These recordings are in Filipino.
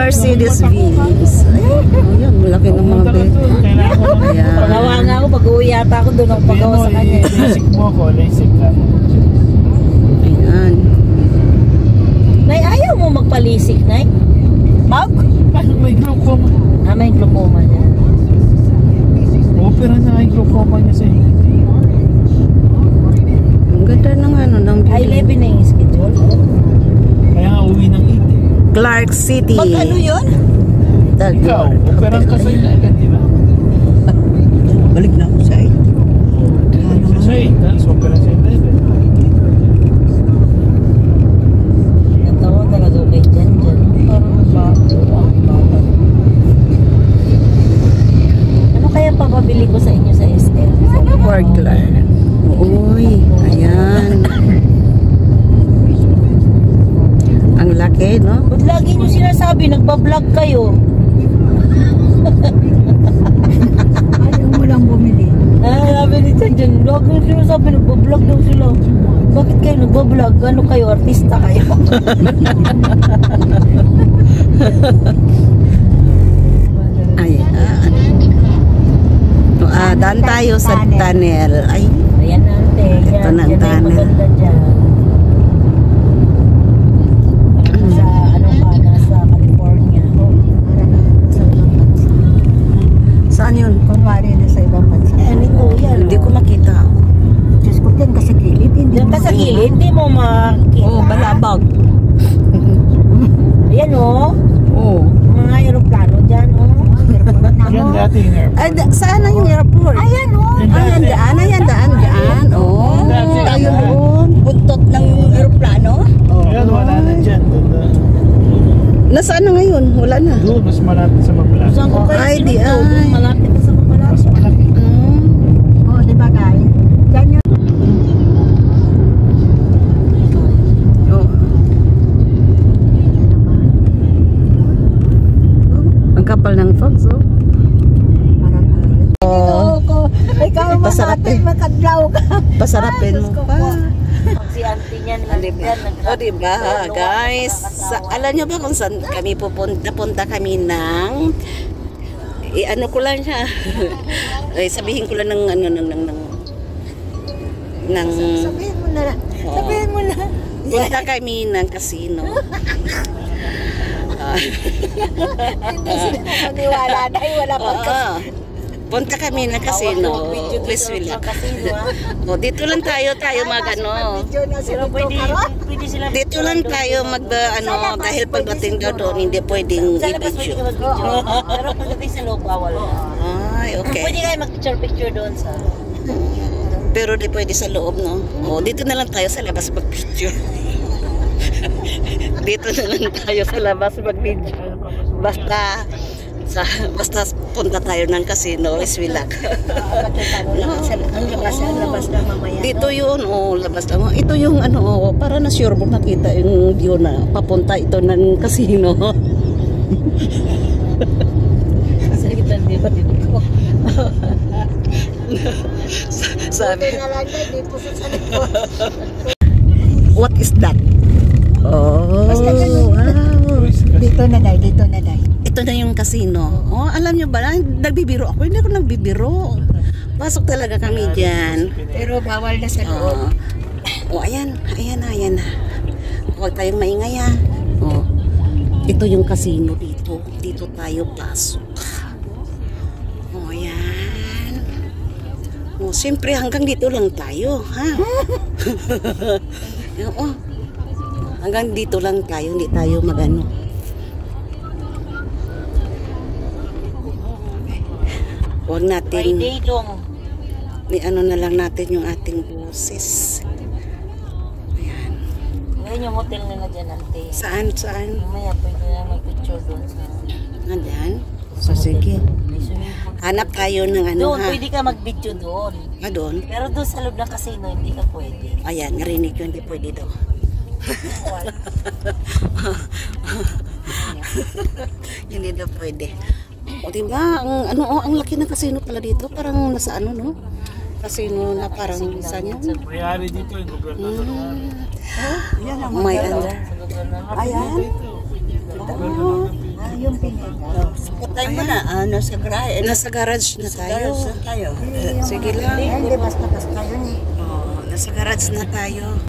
Mercedes-Benz. Ayan, malaki ng mga bed. Ayan. Pagawa nga ako, pag-uwi yata ako doon ako pagawa sa kanya. Lasik mo ako, lasik ka. Ayan. Nay, ayaw mo magpalisik, Nay? Mag? Ano may glaucoma? May glaucoma niya. Opera na ay glaucoma niya sa inyo. Ang ganda ng ano, ng Ay, 11 na yung schedule. Kaya nga uwi ng 8. Clark City. Mag-ano yun? Ikaw, opera ka sa inyo agad, di ba? Balik na ako sa 8. Sa 8, tapos opera sa 11. Natawa talaga kay Jan. Parang bago. Ano kaya papabili ko sa inyo sa SM? For Clark. Uy, ayan. Ang laki, no? Ba't lagi nyo sinasabi, nagbablog kayo? Ayaw mo lang bumili. Sabi ni Jan, lagi nyo sinasabi, nagbablog daw sila. Bakit kayo nagbablog? Ano kayo? Artista kayo? Ayan. Daan tayo sa tunnel. Ay, Ayan natin. Ito na ang Yan tunnel. maganda dyan. Sa ano ka, nasa California. saan yun? Kunwari na sa ibang bansa. Ayan ito, yan. Hindi ko makita. Diyos ko, dyan ka sa gilid. Hindi Diyan ka sa gilid, hindi mo makita. Oh, balabag. Ayan o. Oh. Mga aeroplano dyan o. Yan dati yung airport. Ay, saan na yung airport? Ayan o. Ayan, daan. Ayan, daan. Oh, tayo doon. Buntot ng aeroplano. Ayan, wala na dyan. Doon na. Nasaan na ngayon? Wala na. Doon, mas malapit sa Mabalacan. Saan ko kayo Ay, di sinunod? ay. Malapit na sa Mas Mapalasa. malaki. Oo, di ba guys? Dyan yun. Oh. Ang kapal ng fogs, oh. Parang ayos. Oh, Ikaw Pasarap eh. makadlaw ka. pasarapin mo pa. Si auntie niyan, O diba, guys? Alam nyo ba kung saan kami pupunta? Punta kami ng... ano ko lang siya. Ay, sabihin ko lang ng... Sabihin mo na. Sabihin mo na. Punta kami ng casino. Hindi sila maniwala dahil wala pang Punta kami ng casino. Please, Willa. O, dito lang tayo mag-ano. video na Pero sila pwede sila. Dito lang tayo dahil pagdating daw doon, hindi pwedeng Sa labas pwede ka i-video. mag-video. Pero pagdating sa loob, bawal na. Ay, okay. Pwede kayo mag-picture doon sa... Pero di pwede sa loob, no? O, dito na lang tayo sa labas mag-picture. Dito na lang tayo sa labas mag-video. Basta punta tayo ng casino, Iswilag. Ang labas na mamaya. Dito yun, labas lang. Ito yung para na sure mo nakita yung view na papunta ito ng casino. Sa gitan dito. Sabi, na lang dyan, dito sa likod. what is that? Oh, wow. Dito na dahil. Ito na yung casino. Oh, alam nyo ba, nagbibiro ako. Hindi ako nagbibiro. Pasok talaga kami dyan. Pero bawal na sa loob. Ayan na. Huwag tayong maingay, ha. Oh, ito yung casino dito. Dito tayo pasok. Oh, ayan. Oh, siyempre hanggang dito lang tayo, ha. Oo. Hanggang dito lang tayo, hindi tayo magano. Huwag natin, Friday dong. ano na lang natin yung ating boses. Ayan. Ngayon yung hotel nila dyan, ante. Saan? Mamaya pwede na mag-picture doon sa... Nandyan? So, sige. May swimming pool. Hanap tayo ng ano, Doon, ha? pwede ka mag-video doon. Doon? Pero doon sa loob ng casino, hindi ka pwede. Ayan, narinig ko, hindi pwede daw. Hindi daw pwede. O diba, ang laki ng casino pala dito. Parang nasa no? Casino na parang saan yun? Mayari dito yung gobernador. May ano. Sa lugar ng... Ayan. Yung Pineda. Tayo mo na, nasa garage. Nasa garage na tayo. tayo. Sige lang. Ay, hindi basta-basta yun eh. Oh, nasa garage na tayo.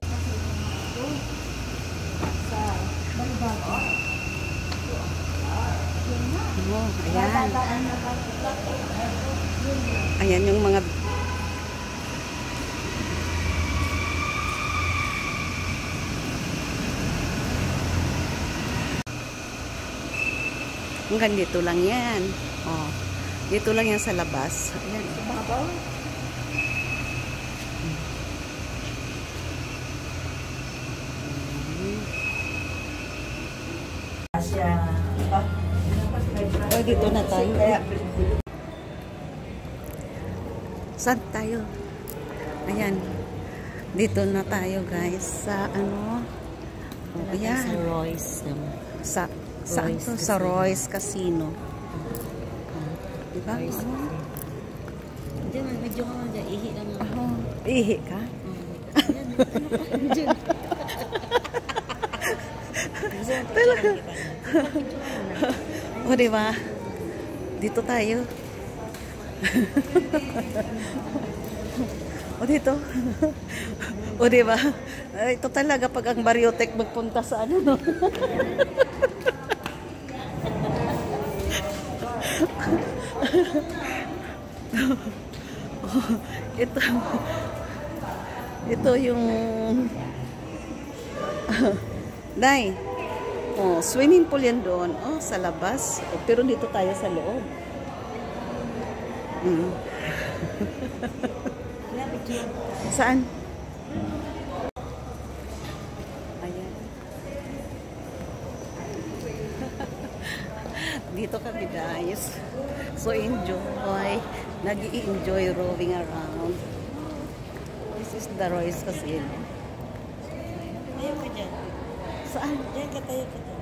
Oh, ayan. Ayan yung mga hanggang dito lang yan. Oh, dito lang yan sa labas. Ayan. Oh, dito na tayo. Saan tayo? Ayan. Dito na tayo, guys. Sa ano? Oh, ayan. Sa Royce. Sa saan to? Sa Royce Casino. Diba? Royce. Diyan, medyo ka man dyan. Ihi lang ako. Ihi ka? O, diba? Dito tayo. O, dito. O, diba? Ito talaga pag ang Barriotec magpunta sa ano, no? Ito yung Day. Oh, swimming pool yan doon. Oh, sa labas. Oh, pero dito tayo sa loob. Saan? Ayan. Dito kami, guys. So enjoy. Nag-i-enjoy rowing around. This is the Royce Casino. Ayaw ka dyan. Saan? Diyan ka tayo ka dyan.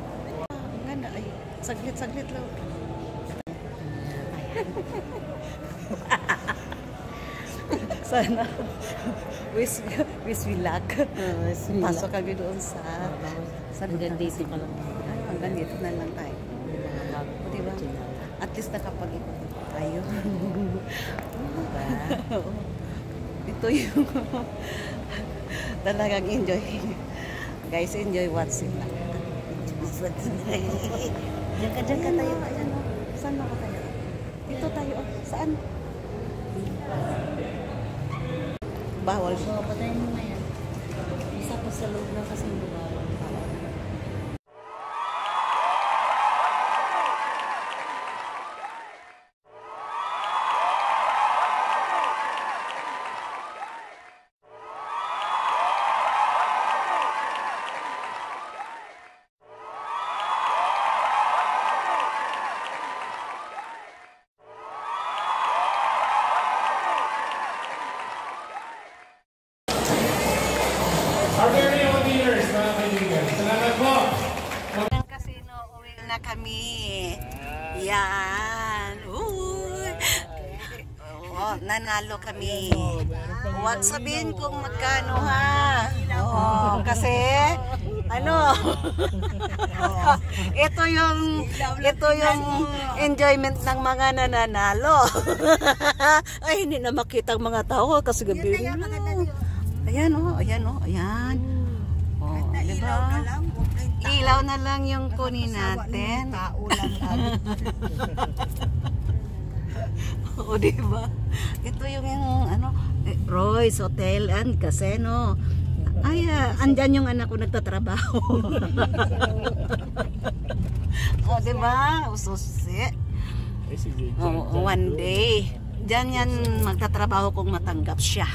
Ang ganda. Ay, saglit lang. Sana. Wish we luck. Pasok kami doon sa Hanggang dito pa lang. Hanggang dito na lang tayo. Diba? At least nakapag-ikot tayo. Ito yung talagang enjoy. Guys, enjoy watching lang. Diyan ka tayo. Ayan, oh. Saan ako tayo? Dito tayo. Oh. Saan? Bawal. So, patayin mo na yan. Isa pa sa loob lang kasi lugar. Ang casino, uwi na kami. Yan. Uy. Oh, nanalo kami. Huwag sabihin kung magkano, ha. Oh, kasi ano? ito yung enjoyment ng mga nananalo. Ay, hindi na makita ang mga tao kasi gabi. Ayan, oh, ayan, oh, ayan. Oh, diba? Ilaw na lang yung kunin natin. Tao lang lagi. O, diba? Ito yung ano, Royce Hotel and Casino. Ay, andyan yung anak ko nagtatrabaho. O, diba? Ususi. One day. Diyan yan magtatrabaho kung matanggap siya.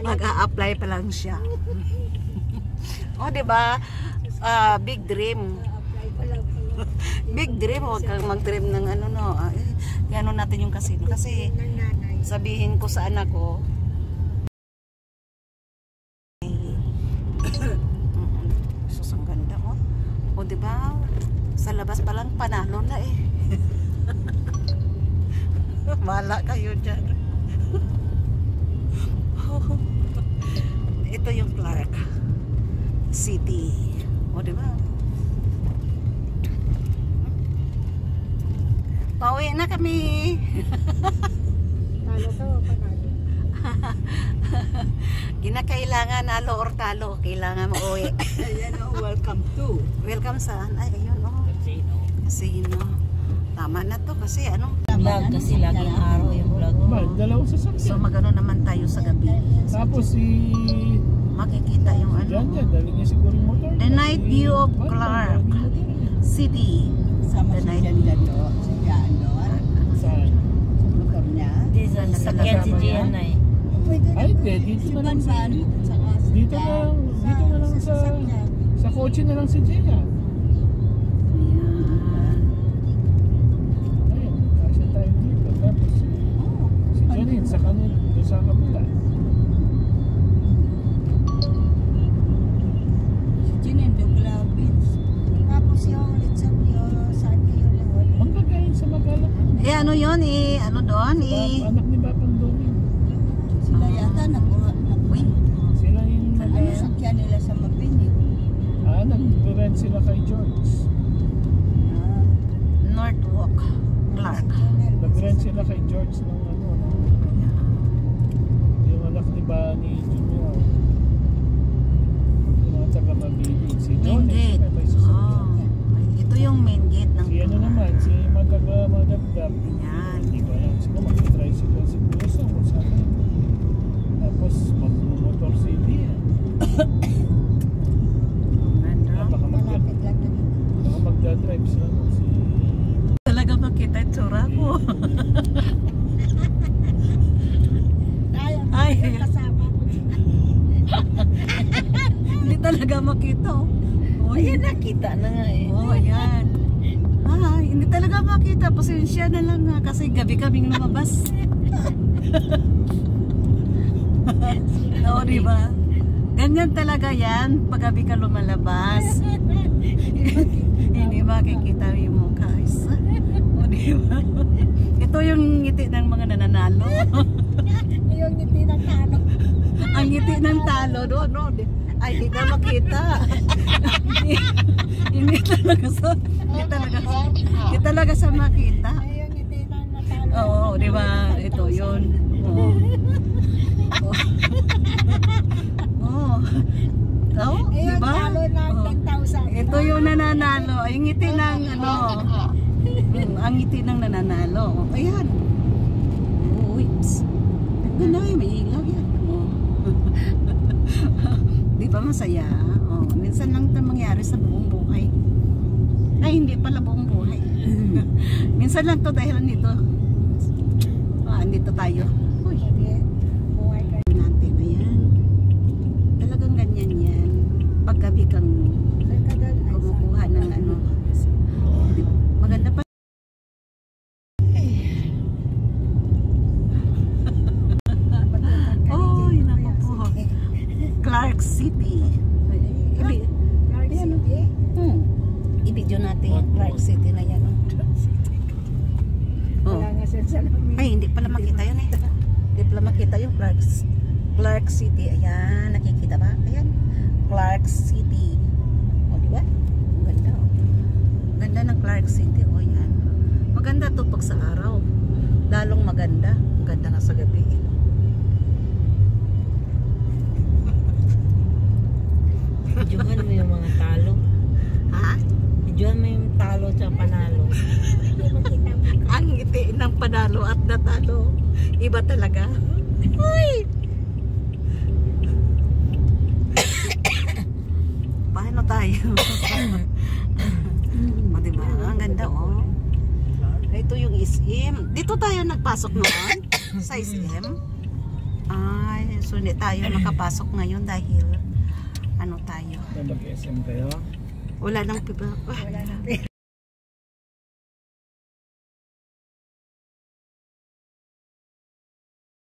Mag-a-apply pa lang siya. O, diba? Big dream. Big dream. Huwag kang mag-dream ng ano, no. Ano natin yung casino. Kasi sabihin ko sa anak ko, sus, ang ganda, oh. O, diba? Sa labas pa lang panalo na eh. Wala kayo dyan. Ito yung Clark City. O, diba? Pauwi na kami. Talo to, panalo. Kinakailangan nalo or talo. Kailangan mauwi. Ayan o, welcome to. Welcome saan? Ay, ayun oh. Casino. Tama na to kasi ano. Vlog kasi laging araw yung vlog. Ba, dalawang So sasakyan. magano naman tayo sa gabi. Tapos si... Makikita yung ano. Diyan, dali niya siguro yung motor. The night view of Ay, Clark dali yung motor. City. Sama The si night Jan Lando. Si Jan doon. Saan? Sa motor niya. This is sakyan si Gian na eh. Pwede Ay, hindi. Dito na lang Banban. Saka si Dito Jan. na lang. Dito na lang sa... sasakyan. Sa kotse na lang si Jaya. Ayan. Ayun, kasya tayo dito. Tapos si Janine sa kanila, doon sa kabila. Si Jinendo Glabins. Tapos yung litsam yung saan kayo lang. Manggagayin sa Magalak. Eh ano yun eh, ano doon eh. Anak ni Bapang Doming. Sila yata Uy, Sila yung ano sakyan nila sa Mabini. nag-rent sila kay George. Northwalk Clark. Nag-rent sila kay George ng ano, yung anak ni Bani Junior. Yung mga taga Mabini. Si Main John, gate. may sasakyan. Oh, ito yung main gate ng Si ano naman, si Magagab. Yan. Hindi ko alam. Siguro mag-tricycle si Puso kung saan. Tapos mag-motor si Lia. Baka Malapit lang na dito. magdadrive siya no, si... Talaga makita yung tsura ko. Ay. Ay, kasama ko. Hindi talaga makita. Oh, Ayan, nakita na nga eh. oh, ayan. Ay, hindi talaga makita. Pasensya na lang nga kasi gabi kaming lumabas. Oo, diba? Ganyan talaga yan pag gabi ka lumalabas. Hindi makikita yung mukha. O, diba? Ito yung ngiti ng mga nananalo. Yung ngiti ng talo. Ang ngiti ng talo doon, no? Ay, hindi na makita. Hindi talaga sa makita. Yung ngiti ng natalo. Oo, di ba? Ito yun. Oo. Oo. Oo, di Ayun, ba? talo ng 10,000. Ito yung nananalo. Ay, yung ngiti ng ano. Ang ngiti ng nananalo. Ayan. Uy. Ganda eh, may ilaw yan. Oh. Di ba masaya? Oh, minsan lang ito mangyari sa buong buhay. Ay, hindi pala buong buhay. Minsan lang to dahil nito. Andito tayo. Uy, Buhay ka. natin. Ayan. Talagang ganyan yan. Paggabi kang kumukuha ng ano. Maganda pa. Oh, yun ako po. Clark City. I-video natin yung Clark City na yan. Oh. Wala nga siya sa lamin. Ay, hindi pala makita yun eh. Hindi pala makita yung Clark City. Ayan, nakikita ba? Ayan. Clark City. O, di ba? Ang ganda, o. Ganda ng Clark City. O, yan. Maganda to pag sa araw. Lalong maganda. Ganda nga sa gabi. Videohan mo yung mga talo. Ha? Videohan mo yung talo at panalo. Ang ngiti ng panalo at natalo. Iba talaga. Uy! Paano tayo? O, diba? Ang ganda, oh. Ito yung SM. Dito tayo nagpasok noon? Sa SM? Ay, so hindi tayo makapasok ngayon dahil ano tayo? Mag-SM kayo? Wala nang piba.